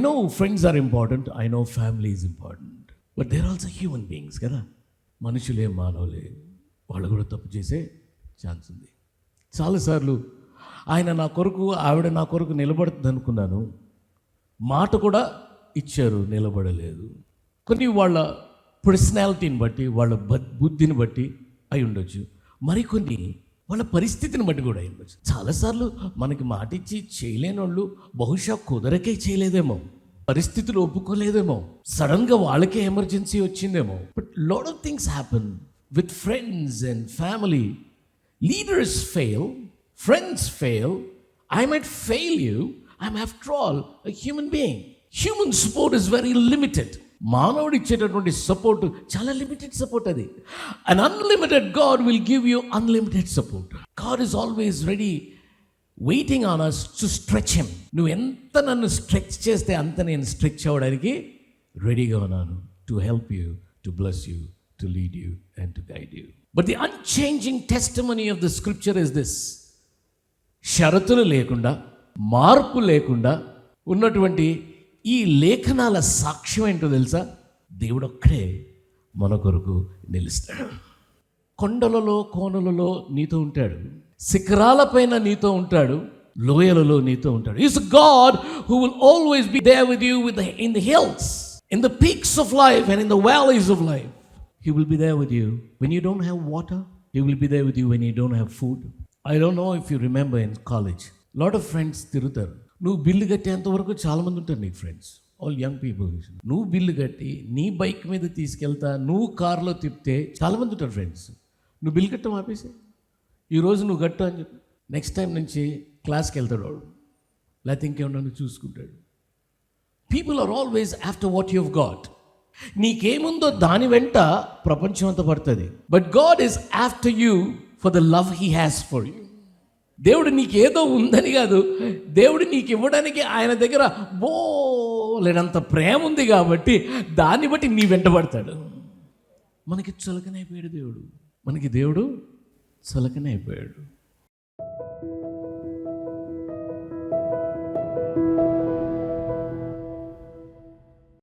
know friends are important, I know family is important, but they're also human beings కదా. మనుషులే, మానవులే, వాళ్ళు కూడా తప్పు చేసే ఛాన్స్ ఉంది. చాలాసార్లు ఆయన నా కొరకు, ఆవిడ నా కొరకు నిలబడుతుంది అనుకున్నాను, మాట కూడా ఇచ్చారు, నిలబడలేదు. కొన్ని వాళ్ళ పర్సనాలిటీని బట్టి, వాళ్ళ బుద్ధిని బట్టి అయి ఉండొచ్చు, మరికొన్ని వాళ్ళ పరిస్థితిని బట్టి కూడా అయి ఉండొచ్చు. చాలాసార్లు మనకి మాట ఇచ్చి చేయలేని వాళ్ళు బహుశా కుదరకే చేయలేదేమో, పరిస్థితులు ఒప్పుకోలేదేమో, సడన్గా వాళ్ళకే ఎమర్జెన్సీ వచ్చిందేమో. But lot of things happen with friends and family. Leaders fail, friends fail, I might fail you, I'm after all a human being. Human support is very limited. మానవుడు ఇచ్చేటటువంటి సపోర్ట్ చాలా లిమిటెడ్ సపోర్ట్ అది. An unlimited God will give you unlimited support. God is always ready, waiting on us to stretch him. నువ్వు ఎంత నన్ను stretch చేస్తే అంత నేను స్ట్రెచ్ అవ్వడానికి రెడీగా ఉన్నాను. To help you, to bless you, to lead you and to guide you. But the unchanging testimony of the scripture is this. షరతులు లేకుండా, మార్పు లేకుండా ఉన్నటువంటి ఈ లేఖనాల సాక్ష్యం ఏంటో తెలుసా? దేవుడు ఒక్కడే మన కొరకు నిలుస్తాడు. కొండలలో, కోనలలో నీతో ఉంటాడు, శిఖరాలపైన నీతో ఉంటాడు, లోయలలో నీతో ఉంటాడు. Is God who will always be there with you in the hills, in the peaks of life and in the valleys of life. He will be there with you when you don't have water. He will be there with you when you don't have food. I don't know if you remember in college, lot of friends తిరుగుతారు. నువ్వు bill కట్టేంత వరకు చాలామంది ఉంటారు నీకు friends, all young people. నువ్వు bill కట్టి నీ bike మీద తీసుకెళ్తా, నువ్వు కార్లో తిప్పితే చాలామంది ఉంటారు ఫ్రెండ్స్. నువ్వు బిల్లు కట్టం ఆపేసి, ఈరోజు నువ్వు కట్టు అని చెప్పి నెక్స్ట్ టైం నుంచి క్లాస్కి వెళ్తాడు వాడు, లేకపోతే ఇంకేమన్నా చూసుకుంటాడు. People are always after what you have got. నీకేముందో దాని వెంట ప్రపంచం అంతా పడుతుంది. But God is after you for the love he has for you. దేవుడు నీకేదో ఉందని కాదు, దేవుడు నీకు ఇవ్వడానికి ఆయన దగ్గర లేనంత ప్రేమ ఉంది కాబట్టి దాన్ని బట్టి నీ వెంట పడతాడు. మనకి చులకనైపోయాడు దేవుడు, మనకి దేవుడు చులకనైపోయాడు.